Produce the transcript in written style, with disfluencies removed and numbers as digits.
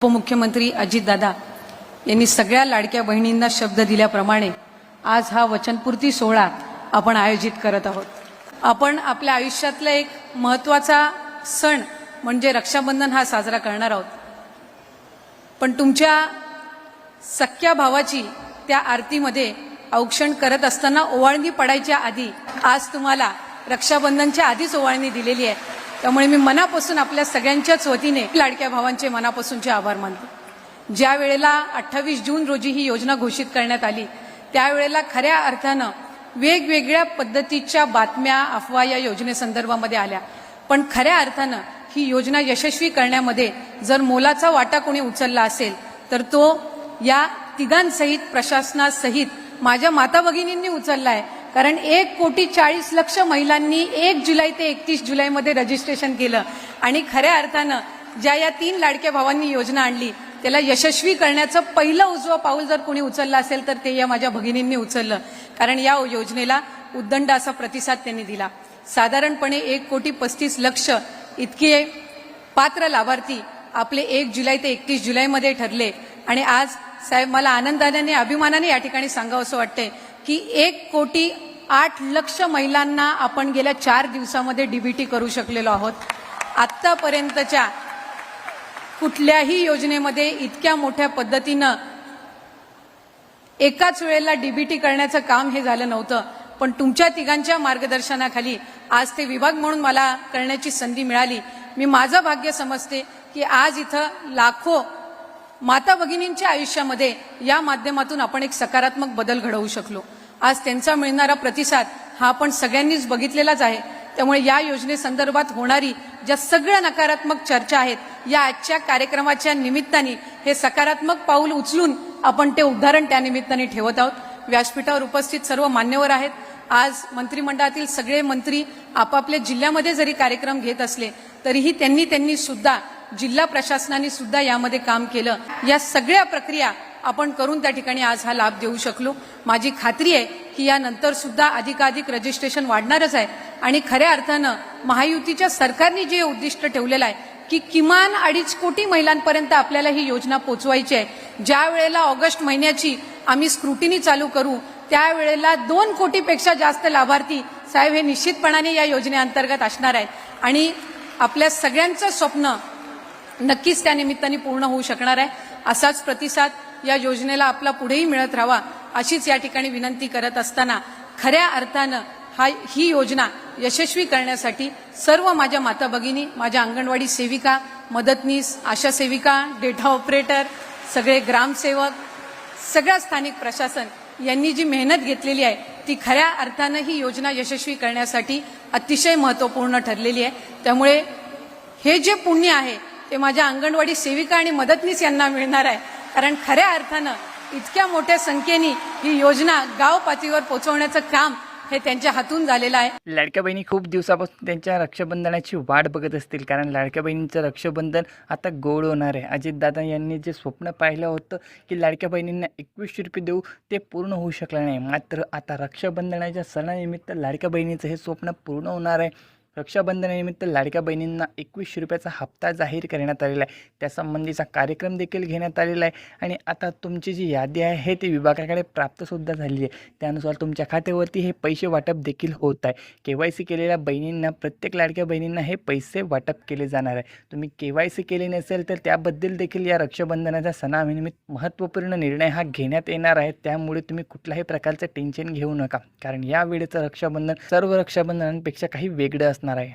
उपमुख्यमंत्री अजितदादा यांनी सगळ्या लाडक्या बहिणींना शब्द दिल्याप्रमाणे आज हा वचनपूर्ती सोहळा आपण आयोजित करत आहोत। आपण आपल्या आयुष्यातला एक महत्त्वाचा सण म्हणजे रक्षाबंधन हा साजरा करणार आहोत। पण तुमच्या सख्या भावाची त्या आरतीमध्ये औक्षण करत असताना ओवाळणी पडायच्या आधी आज तुम्हाला रक्षाबंधनच्या आधीच ओवाळणी दिलेली आहे। त्यामुळे मी मनापासून आपल्या सगळ्यांच्याच वतीने लाडक्या भावांचे मनापासूनचे आभार मानते। ज्या वेळेला 28 जून रोजी ही योजना घोषित करण्यात आली त्यावेळेला खऱ्या अर्थानं वेगवेगळ्या पद्धतीच्या बातम्या अफवा या योजनेसंदर्भामध्ये आल्या, पण खऱ्या अर्थानं ही योजना यशस्वी करण्यामध्ये जर मोलाचा वाटा कोणी उचलला असेल तर तो या तिघांसहित प्रशासनासहित माझ्या माता भगिनींनी उचलला आहे। कारण 1,40,00,000 महिलांनी 1 जुलै ते 31 जुलैमध्ये रजिस्ट्रेशन केलं आणि खऱ्या अर्थानं ज्या या 3 लाडक्या भावांनी योजना आणली त्याला यशस्वी करण्याचं पहिलं उजवं पाऊल जर कोणी उचललं असेल तर ते या माझ्या भगिनींनी उचललं। कारण या योजनेला उद्दंड असा प्रतिसाद त्यांनी दिला। साधारणपणे 1,35,00,000 इतके पात्र लाभार्थी आपले 1 जुलै ते 31 जुलैमध्ये ठरले आणि आज साहेब मला आनंदाने अभिमानाने या ठिकाणी सांगावंसं वाटतंय की 1,08,00,000 महिलांना आपण गेल्या 4 दिवसामध्ये डीबीटी करू शकलेलो आहोत। आतापर्यंतच्या कुठल्याही योजनेमध्ये इतक्या मोठ्या पद्धतीनं एकाच वेळेला डीबीटी करण्याचं काम हे झालं नव्हतं, पण तुमच्या तिघांच्या मार्गदर्शनाखाली आज ते विभाग म्हणून मला करण्याची संधी मिळाली। मी माझं भाग्य समजते की आज इथं लाखो माता भगिनींच्या आयुष्यामध्ये या माध्यमातून आपण एक सकारात्मक बदल घडवू शकलो। आज त्यांचा मिळणारा प्रतिसाद हा आपण सगळ्यांनीच बघितलेलाच आहे। त्यामुळे या योजनेसंदर्भात होणारी ज्या सगळ्या नकारात्मक चर्चा आहेत या आजच्या कार्यक्रमाच्या निमित्ताने हे सकारात्मक पाऊल उचलून आपण ते उदाहरण त्या निमित्ताने ठेवत आहोत। व्यासपीठावर उपस्थित सर्व मान्यवर आहेत। आज मंत्रिमंडळातील सगळे मंत्री आपापल्या जिल्ह्यामध्ये जरी कार्यक्रम घेत असले तरीही त्यांनी सुद्धा जिल्हा प्रशासनाने सुद्धा यामध्ये काम केलं। या सगळ्या प्रक्रिया आपण करून त्या ठिकाणी आज हा लाभ देऊ शकलो। माझी खात्री आहे की यानंतर सुद्धा अधिकाधिक रजिस्ट्रेशन वाढणारच आहे आणि खऱ्या अर्थानं महायुतीच्या सरकारने जे उद्दिष्ट ठेवलेलं आहे की किमान 2.5 कोटी महिलांपर्यंत आपल्याला ही योजना पोहोचवायची आहे। ज्या वेळेला ऑगस्ट महिन्याची आम्ही स्क्रुटिनी चालू करू त्यावेळेला 2 कोटीपेक्षा जास्त लाभार्थी साहेब हे निश्चितपणाने या योजनेअंतर्गत असणार आहेत आणि आपल्या सगळ्यांचं स्वप्न नक्कीच त्या निमित्ताने पूर्ण होऊ शकणार आहे। असाच प्रतिसाद या योजनेला आपला पुढेही मिळत राहावा अशीच या ठिकाणी विनंती करत असताना खऱ्या अर्थानं ही योजना यशस्वी करण्यासाठी सर्व माझ्या माता भगिनी, माझ्या अंगणवाडी सेविका, मदतनीस, आशा सेविका, डेटा ऑपरेटर, सगळे ग्रामसेवक, सगळं स्थानिक प्रशासन यांनी जी मेहनत घेतलेली आहे ती खऱ्या अर्थानं ही योजना यशस्वी करण्यासाठी अतिशय महत्त्वपूर्ण ठरलेली आहे। त्यामुळे हे जे पुण्य आहे ते माझ्या अंगणवाडी सेविका आणि मदतनीस यांना मिळणार आहे। कारण खऱ्या अर्थानं इतक्या मोठ्या संख्येने ही योजना गाव पातळीवर पोहोचवण्याचं काम हे त्यांच्या हातून झालेलं आहे। लाडक्या बहिणी खूप दिवसापासून त्यांच्या रक्षाबंधनाची वाट बघत असतील, कारण लाडक्या बहिणींचं रक्षाबंधन आता गोड होणार आहे। अजितदादा यांनी जे स्वप्न पाहिलं होतं की लाडक्या बहिणींना 2100 रुपये देऊ ते पूर्ण होऊ शकलं नाही, मात्र आता रक्षाबंधनाच्या सणानिमित्त लाडक्या बहिणीचं हे स्वप्न पूर्ण होणार आहे। रक्षाबंधनानिमित्त लाडक्या बहिणींना 2100 रुपयाचा हप्ता जाहीर करण्यात आलेला आहे। त्यासंबंधीचा कार्यक्रम देखील घेण्यात आलेला आहे आणि आता तुमची जी यादी आहे हे ती विभागाकडे प्राप्तसुद्धा झाली आहे। त्यानुसार तुमच्या खात्यावरती हे पैसे वाटप देखील होत आहे। KYC केलेल्या बहिणींना, प्रत्येक लाडक्या बहिणींना हे पैसे वाटप केले जाणार आहे। तुम्ही KYC केले नसेल तर त्याबद्दल देखील या रक्षाबंधनाच्या सणानिमित्त महत्त्वपूर्ण निर्णय हा घेण्यात येणार आहे। त्यामुळे तुम्ही कुठल्याही प्रकारचं टेन्शन घेऊ नका, कारण या वेळेचं रक्षाबंधन सर्व रक्षाबंधनांपेक्षा काही वेगळं असणार आहे।